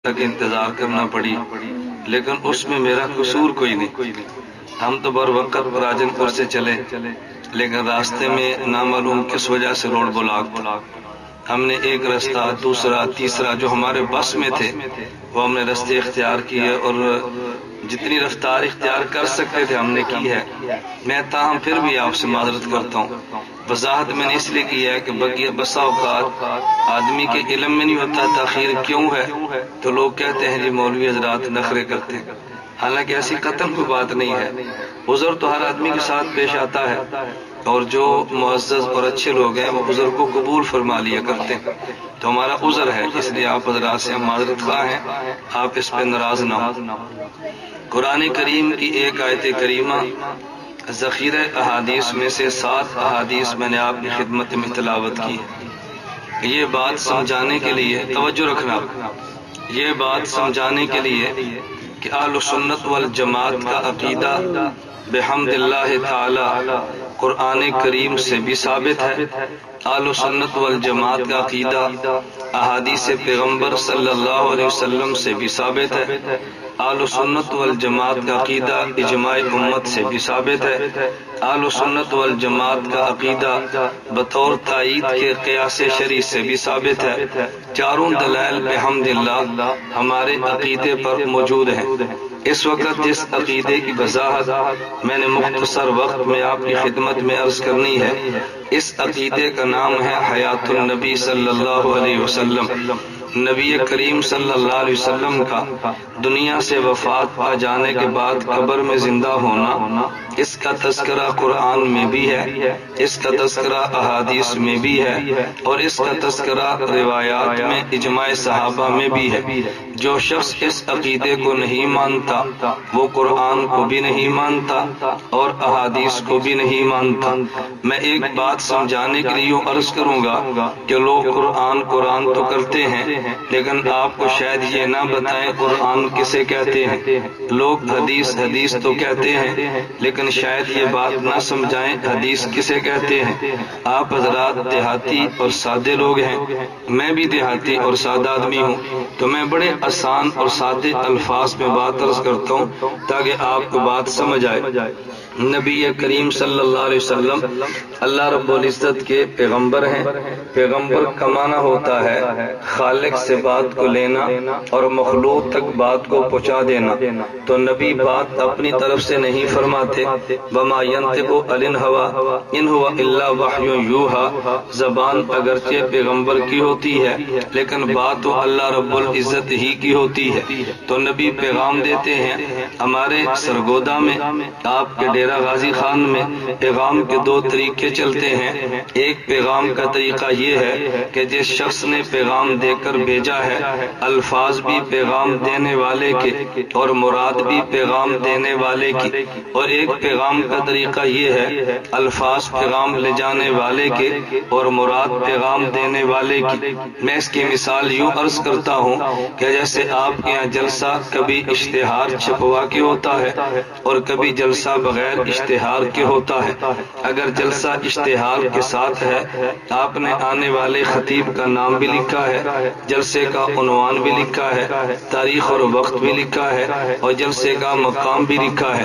تک انتظار کرنا پڑی، لیکن اس میں میرا قصور کوئی نہیں۔ ہم تو بر وقت راجن پور سے چلے، لیکن راستے میں نامعلوم کس وجہ سے روڈ بلاک تھا۔ ہم نے ایک رستہ، دوسرا، تیسرا جو ہمارے بس میں تھے وہ ہم نے رستے اختیار کیے، اور جتنی رفتار اختیار کر سکتے تھے ہم نے کی ہے۔ میں تاہم پھر بھی آپ سے معذرت کرتا ہوں۔ وضاحت میں نے اس لیے کی ہے کہ بسا اوقات آدمی کے علم میں نہیں ہوتا تاخیر کیوں ہے، تو لوگ کہتے ہیں جی مولوی حضرات نخرے کرتے ہیں، حالانکہ ایسی قطعاً کوئی بات نہیں ہے۔ عذر تو ہر آدمی کے ساتھ پیش آتا ہے، اور جو معزز اور اچھے لوگ ہیں وہ عذر کو قبول فرما لیا کرتے ہیں، تو ہمارا عذر ہے، اس لیے آپ حضرات سے ہم معذرت خواہ ہیں، آپ اس پہ ناراض نہ ہوں۔ قرآن کریم کی ایک آیت کریمہ ذخیرہ احادیث میں سے 7 احادیث میں نے آپ کی خدمت میں تلاوت کی ہے۔ یہ بات سمجھانے کے لیے توجہ رکھنا، یہ بات سمجھانے کے لیے کہ اہل سنت والجماعت کا عقیدہ بحمد اللہ تعالی قرآن کریم سے بھی ثابت ہے۔ اہل سنت والجماعت کا عقیدہ احادیث پیغمبر صلی اللہ علیہ وسلم سے بھی ثابت ہے۔ اہل سنت والجماعت کا عقیدہ اجماع امت سے بھی ثابت ہے۔ اہل سنت والجماعت کا عقیدہ بطور تائید کے قیاس شرعی سے بھی ثابت ہے۔ چاروں دلائل بحمد اللہ ہمارے عقیدے پر موجود ہیں۔ اس وقت جس عقیدے کی وضاحت میں نے مختصر وقت میں آپ کی خدمت میں عرض کرنی ہے، اس عقیدے کا نام ہے حیات النبی صلی اللہ علیہ وسلم۔ نبی کریم صلی اللہ علیہ وسلم کا دنیا سے وفات پا جانے کے بعد قبر میں زندہ ہونا، اس کا تذکرہ قرآن میں بھی ہے، اس کا تذکرہ احادیث میں بھی ہے، اور اس کا تذکرہ روایات میں اجماع صحابہ میں بھی ہے۔ جو شخص اس عقیدے کو نہیں مانتا وہ قرآن کو بھی نہیں مانتا اور احادیث کو بھی نہیں مانتا۔ میں ایک بات سمجھانے کے لیے عرض کروں گا کہ لوگ قرآن تو کرتے ہیں، لیکن آپ کو شاید یہ نہ بتائیں قرآن کسے کہتے ہیں۔ لوگ حدیث تو کہتے ہیں، لیکن شاید یہ بات نہ سمجھائیں حدیث کسے کہتے ہیں۔ آپ حضرات دیہاتی اور سادے لوگ ہیں، میں بھی دیہاتی اور سادہ آدمی ہوں، تو میں بڑے آسان اور سادے الفاظ میں بات عرض کرتا ہوں تاکہ آپ کو بات سمجھ آئے۔ نبی کریم صلی اللہ علیہ وسلم اللہ رب العزت کے پیغمبر ہیں۔ پیغمبر کا معنی ہوتا ہے خالق سے بات کو لینا اور مخلوق تک بات کو پہنچا دینا۔ تو نبی بات اپنی طرف سے نہیں فرماتے، وما ينطق عن الهوى ان هو الا وحی یوحى۔ زبان اگرچہ پیغمبر کی ہوتی ہے لیکن بات تو اللہ رب العزت ہی کی ہوتی ہے۔ تو نبی پیغام دیتے ہیں۔ ہمارے سرگودا میں آپ کے ڈیرہ غازی خان میں پیغام کے 2 طریقے چلتے ہیں۔ ایک پیغام کا طریقہ یہ ہے کہ جس شخص نے پیغام دے کر بھیجا ہے الفاظ بھی پیغام دینے والے کے اور مراد بھی پیغام دینے والے کی، اور ایک پیغام کا طریقہ یہ ہے الفاظ پیغام لے جانے والے کے اور مراد پیغام دینے والے کی۔ میں اس کی مثال یوں عرض کرتا ہوں کہ جیسے آپ کے یہاں جلسہ کبھی اشتہار چھپوا کے ہوتا ہے اور کبھی جلسہ بغیر اشتہار کے ہوتا ہے۔ اگر جلسہ اشتہار کے ساتھ ہے، آپ نے آنے والے خطیب کا نام بھی لکھا ہے، جلسے کا عنوان بھی لکھا ہے، تاریخ اور وقت بھی لکھا ہے، اور جلسے کا مقام بھی لکھا ہے،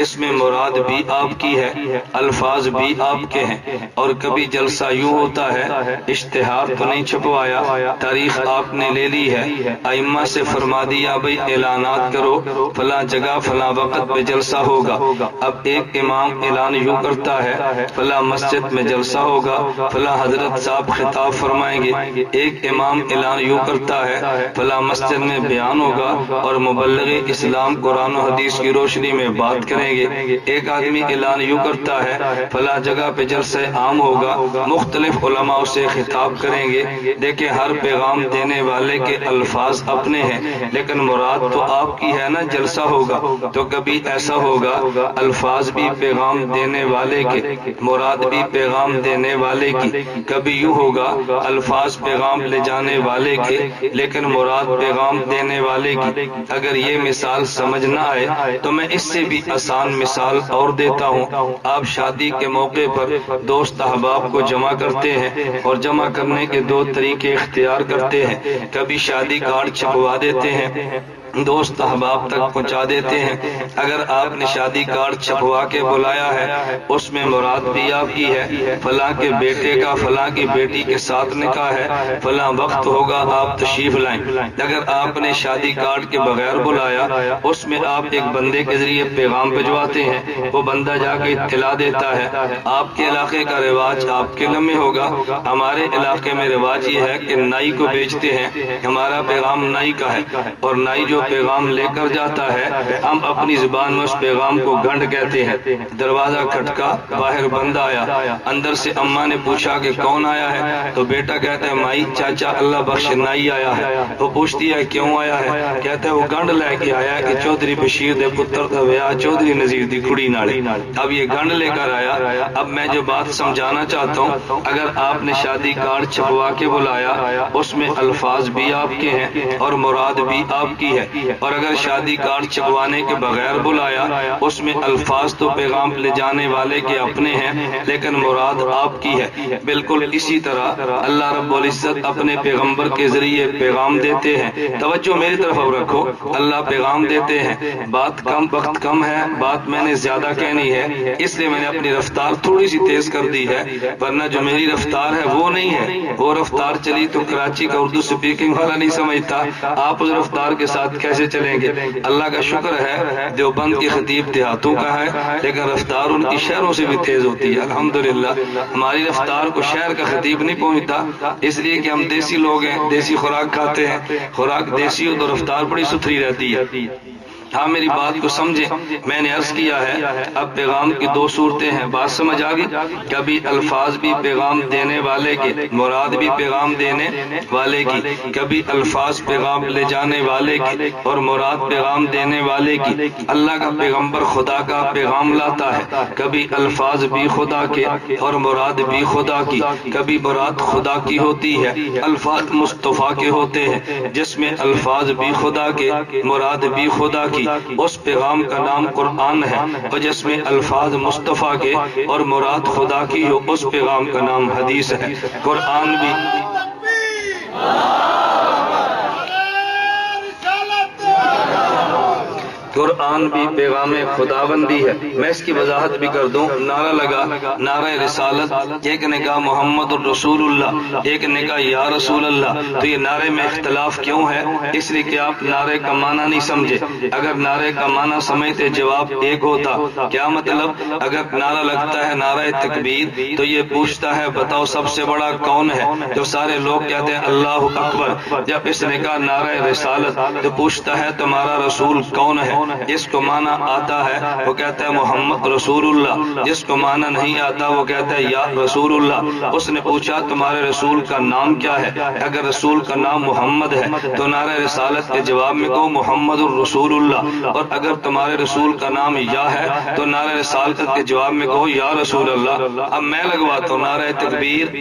اس میں مراد بھی آپ کی ہے، الفاظ بھی آپ کے ہیں۔ اور کبھی جلسہ یوں ہوتا ہے اشتہار تو نہیں چھپوایا، تاریخ آپ نے لے لی ہے، ائمہ سے فرما دیا بھئی اعلانات کرو فلاں جگہ فلاں وقت پہ جلسہ ہوگا۔ اب ایک امام اعلان یوں کرتا ہے فلاں مسجد میں جلسہ ہوگا، فلاں حضرت صاحب خطاب فرمائیں گے۔ ایک امام اعلان یوں کرتا ہے فلاں مسجد میں بیان ہوگا اور مبلغ اسلام قرآن و حدیث کی روشنی میں بات کریں گے۔ ایک آدمی اعلان یوں کرتا ہے فلاں جگہ پہ جلسہ عام ہوگا، مختلف علماء سے خطاب کریں گے۔ دیکھیں ہر پیغام دینے والے کے الفاظ اپنے ہیں، لیکن مراد تو آپ کی ہے نا جلسہ ہوگا۔ تو کبھی ایسا ہوگا الفاظ الفاظ بھی پیغام دینے والے کے، مراد بھی پیغام دینے والے کی۔ کبھی یوں ہوگا الفاظ پیغام لے جانے والے کے لیکن مراد پیغام دینے والے کی۔ اگر یہ مثال سمجھ نہ آئے تو میں اس سے بھی آسان مثال اور دیتا ہوں۔ آپ شادی کے موقع پر دوست احباب کو جمع کرتے ہیں اور جمع کرنے کے دو طریقے اختیار کرتے ہیں۔ کبھی شادی کارڈ چھپوا دیتے ہیں، دوست احباب تک پہنچا دیتے ہیں۔ اگر آپ نے شادی کارڈ چھپوا کے بلایا ہے، اس میں مراد بھی آپ کی ہے، فلاں کے بیٹے کا فلاں کی بیٹی کے ساتھ نکاح ہے، فلاں وقت ہوگا، آپ تشریف لائیں۔ اگر آپ نے شادی کارڈ کے بغیر بلایا، اس میں آپ ایک بندے کے ذریعے پیغام بھجواتے ہیں، وہ بندہ جا کے اطلاع دیتا ہے۔ آپ کے علاقے کا رواج آپ کے لمحے ہوگا، ہمارے علاقے میں رواج یہ ہے کہ نائی کو بیچتے ہیں، ہمارا پیغام نائی کا ہے، اور نائی جو پیغام لے کر جاتا ہے ہم اپنی زبان میں اس پیغام کو گھنٹ کہتے ہیں۔ دروازہ کھٹکا، باہر بندہ آیا، اندر سے اماں نے پوچھا کہ کون آیا ہے، تو بیٹا کہتا ہے مائی چاچا اللہ بخش نائی آیا ہے۔ وہ پوچھتی ہے کیوں آیا ہے، کہتا ہے وہ گنڈ لے کے آیا کہ چودھری بشیر دے پتر دا ویاہ چودھری نذیر دی کڑی نالے۔ اب یہ گنڈ لے کر آیا۔ اب میں جو بات سمجھانا چاہتا ہوں، اگر آپ نے شادی کارڈ چھپوا کے بلایا، اس میں الفاظ بھی آپ کے ہیں اور مراد بھی آپ کی ہے، اور اگر شادی کارڈ چھپوانے کے بغیر بلایا، اس میں الفاظ تو پیغام لے جانے والے کے اپنے ہیں لیکن مراد آپ کی ہے۔ بالکل اسی طرح اللہ رب العزت اپنے پیغمبر کے ذریعے پیغام دیتے ہیں۔ توجہ میری طرف اب رکھو، اللہ پیغام دیتے ہیں۔ بات کم، وقت کم ہے، بات میں نے زیادہ کہنی ہے، اس لیے میں نے اپنی رفتار تھوڑی سی تیز کر دی ہے، ورنہ جو میری رفتار ہے وہ نہیں ہے۔ وہ رفتار چلی تو کراچی کا اردو سپیکنگ والا نہیں سمجھتا آپ اس رفتار کے ساتھ کیسے چلیں گے۔ اللہ کا شکر ہے دیوبند کی خطیب دیہاتوں کا ہے، لیکن رفتار ان کی شہروں سے بھی تیز ہوتی ہے الحمدللہ۔ ہماری رفتار کو شہر کا خطیب نہیں پہنچتا، اس لیے کہ ہم دیسی لوگ ہیں، دیسی خوراک کھاتے ہیں، خوراک دیسی ہو تو رفتار بڑی ستھری رہتی ہے۔ ہاں میری بات کو سمجھیں، میں نے عرض کیا ہے اب پیغام کی دو صورتیں ہیں، بات سمجھ آ گئی؟ کبھی الفاظ بھی پیغام دینے والے کے، مراد بھی پیغام دینے والے کی، کبھی الفاظ پیغام لے جانے والے کی اور مراد پیغام دینے والے کی۔ اللہ کا پیغمبر خدا کا پیغام لاتا ہے، کبھی الفاظ بھی خدا کے اور مراد بھی خدا کی۔ کبھی مراد خدا کی ہوتی ہے، الفاظ مصطفیٰ کے ہوتے ہیں، جس میں الفاظ بھی خدا کے، مراد بھی خدا کی۔ اس پیغام کا نام قرآن ہے، اور جس میں الفاظ مصطفیٰ کے اور مراد خدا کی ہو اس پیغام کا نام حدیث ہے۔ قرآن بھی پیغام خدا بندی ہے۔ میں اس کی وضاحت بھی کر دوں، نعرہ لگا، نعرہ رسالت، ایک نے کہا محمد الرسول اللہ، ایک نے کہا یا رسول اللہ۔ تو یہ نعرے میں اختلاف کیوں ہے؟ اس لیے کہ آپ نعرے کا معنی نہیں سمجھے۔ اگر نعرے کا معنی سمجھتے جواب ایک ہوتا۔ کیا مطلب؟ اگر نعرہ لگتا ہے نعرہ تکبیر تو یہ پوچھتا ہے بتاؤ سب سے بڑا کون ہے؟ تو سارے لوگ کہتے ہیں اللہ اکبر۔ جب اس نے کہا نعرہ رسالت تو پوچھتا ہے تمہارا رسول کون ہے؟ جس کو معنی آتا ہے وہ کہتا ہے محمد رسول اللہ، جس کو معنی نہیں آتا وہ کہتا ہے یا رسول اللہ۔ اس نے پوچھا تمہارے رسول کا نام کیا ہے؟ اگر رسول کا نام محمد ہے تو نعرہ رسالت کے جواب میں کہو محمد الرسول اللہ، اور اگر تمہارے رسول کا نام یا ہے تو نعرہ رسالت کے جواب میں کہو یا رسول اللہ۔ اب میں لگواتا ہوں نعرہ تکبیر،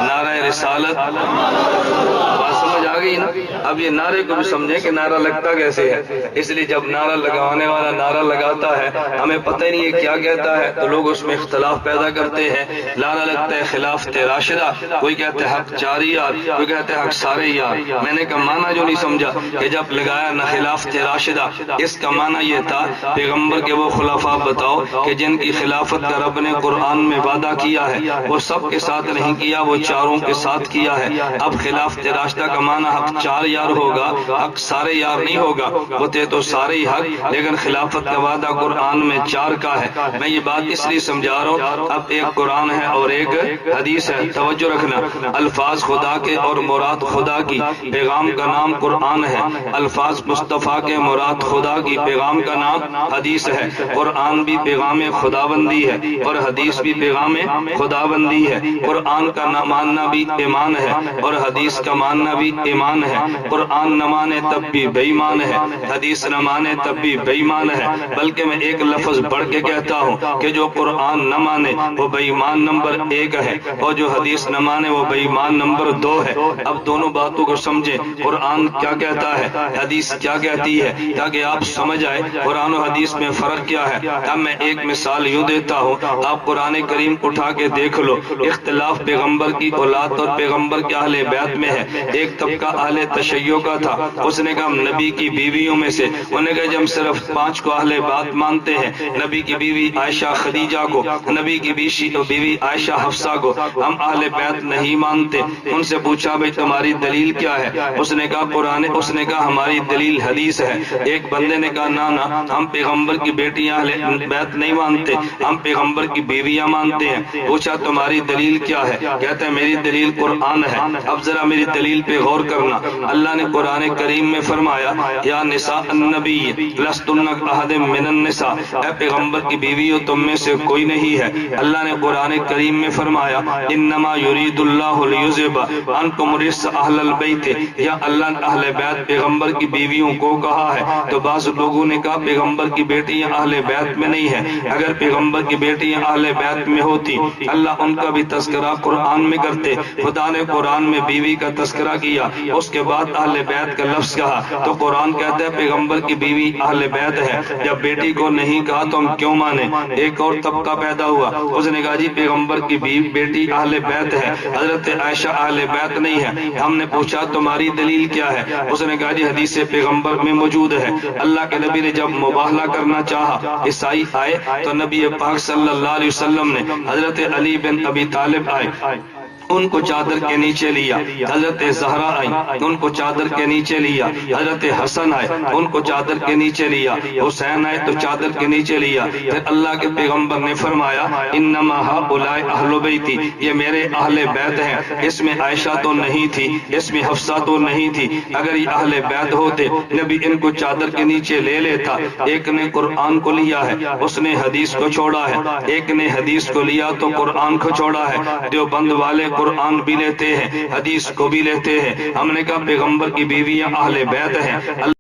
نعرہ رسالت، بات سمجھ آ گئی نا؟ اب یہ نعرے کو بھی سمجھیں کہ نعرہ لگتا کیسے ہے۔ اس لیے جب نعرہ لگانے والا نعرہ لگاتا ہے ہمیں پتہ نہیں ہے کیا کہتا ہے، تو لوگ اس میں اختلاف پیدا کرتے ہیں۔ نعرہ لگتا ہے خلافت راشدہ، کوئی کہتا ہے حق چاری یار، کوئی کہتا ہے حق سارے یار۔ میں نے کہا معنی جو نہیں سمجھا کہ جب لگایا نہ خلافت راشدہ، اس کا معنی یہ تھا پیغمبر کے وہ خلفاء بتاؤ کہ جن کی خلافت کا رب نے قرآن میں وعدہ کیا ہے، وہ سب کے ساتھ نہیں کیا، وہ چاروں کے ساتھ کیا ہے۔ اب خلافت راشدہ کا معنی حق چار یار ہوگا، حق سارے یار نہیں ہوگا، ہوتے تو سارے ہی حق، لیکن خلافت کا وعدہ قرآن میں چار کا ہے۔ میں یہ بات اس لیے سمجھا رہا ہوں، اب ایک قرآن ہے اور ایک حدیث ہے، توجہ رکھنا۔ الفاظ خدا کے اور مراد خدا کی، پیغام کا نام قرآن ہے۔ الفاظ مصطفیٰ کے، مراد خدا کی، پیغام کا نام حدیث ہے۔ قرآن بھی پیغام خدا بندی ہے اور حدیث بھی پیغام خدا بندی ہے۔ قرآن کا ماننا بھی ایمان ہے اور حدیث کا ماننا بھی ایمان ایمان ہے، قرآن نہ مانے تب بھی بے ایمان ہے، حدیث نہ مانے تب بھی بے ایمان ہے، بلکہ میں ایک لفظ بڑھ کے کہتا ہوں کہ جو قرآن نہ مانے وہ بے ایمان نمبر 1 ہے، اور جو حدیث نہ مانے وہ بے ایمان نمبر 2 ہے۔ اب دونوں باتوں کو سمجھیں، قرآن کیا کہتا ہے، حدیث کیا کہتی ہے، تاکہ آپ سمجھ آئے قرآن و حدیث میں فرق کیا ہے۔ اب میں ایک مثال یوں دیتا ہوں، آپ قرآن کریم اٹھا کے دیکھ لو، اختلاف پیغمبر کی اولاد اور پیغمبر کے اہل بیت میں ہے۔ ایک طبقہ اہل تشیع کا تھا، اس نے کہا نبی کی بیویوں میں سے، انہوں نے کہا جب صرف 5 کو اہل بیت مانتے ہیں، نبی کی بیوی عائشہ خدیجہ کو، نبی کی بیوی عائشہ حفصہ کو، ہم اہل بیت نہیں مانتے۔ ان سے پوچھا بھئی تمہاری دلیل کیا ہے؟ اس نے کہا قرآن، اس نے کہا ہماری دلیل حدیث ہے۔ ایک بندے نے کہا نہ ہم پیغمبر کی بیٹیاں اہل بیت نہیں مانتے، ہم پیغمبر کی بیویاں مانتے ہیں۔ پوچھا تمہاری دلیل کیا ہے؟ کہتا ہے میری دلیل قرآن ہے۔ اب ذرا میری دلیل پہ غور کرنا، اللہ نے قرآن کریم میں فرمایا یا نساء النبی لستن احد من النساء، اے پیغمبر کی بیویوں تم میں سے کوئی نہیں ہے۔ اللہ نے قرآن کریم میں فرمایا انما یرید اللہ لیذھب عنکم الرجس اہل البیت، یا اللہ نے اہل بیت پیغمبر کی بیویوں کو کہا ہے۔ تو بعض لوگوں نے کہا پیغمبر کی بیٹیاں اہل بیت میں نہیں ہیں، اگر پیغمبر کی بیٹیاں اہل بیت میں ہوتی اللہ ان کا بھی تذکرہ قرآن میں کرتے۔ خدا نے قرآن میں بیوی کا تذکرہ کیا، اس کے بعد اہل بیت کا لفظ کہا، تو قرآن کہتا ہے پیغمبر کی بیوی اہل بیت ہے، جب بیٹی کو نہیں کہا تو ہم کیوں مانیں؟ ایک اور طبقہ پیدا ہوا، اس نے کہا جی پیغمبر کی بیٹی اہل بیت ہے، حضرت عائشہ اہل بیت نہیں ہے۔ ہم نے پوچھا تمہاری دلیل کیا ہے؟ اس نے کہا جی حدیث پیغمبر میں موجود ہے۔ اللہ کے نبی نے جب مباہلہ کرنا چاہا، عیسائی آئے تو نبی پاک صلی اللہ علیہ وسلم نے حضرت علی بن ابی طالب آئے، ان کو چادر کے نیچے لیا، حضرت زہرا آئی ان کو چادر کے نیچے لیا، حضرت حسن آئے ان کو چادر کے نیچے لیا، حسین آئے تو چادر کے نیچے لیا۔ پھر اللہ کے پیغمبر نے فرمایا انما ہؤلاء اہل بیتی، یہ میرے اہل بیت ہیں، اس میں عائشہ تو نہیں تھی، اس میں حفصہ تو نہیں تھی، اگر یہ اہل بیت ہوتے نبی ان کو چادر کے نیچے لے لیتا۔ ایک نے قرآن کو لیا ہے، اس نے حدیث کو چھوڑا ہے، ایک نے حدیث کو لیا تو قرآن کو چھوڑا ہے۔ دیوبند والے قرآن بھی لیتے ہیں، حدیث کو بھی لیتے ہیں۔ ہم نے کہا پیغمبر کی بیویاں اہل بیت ہیں۔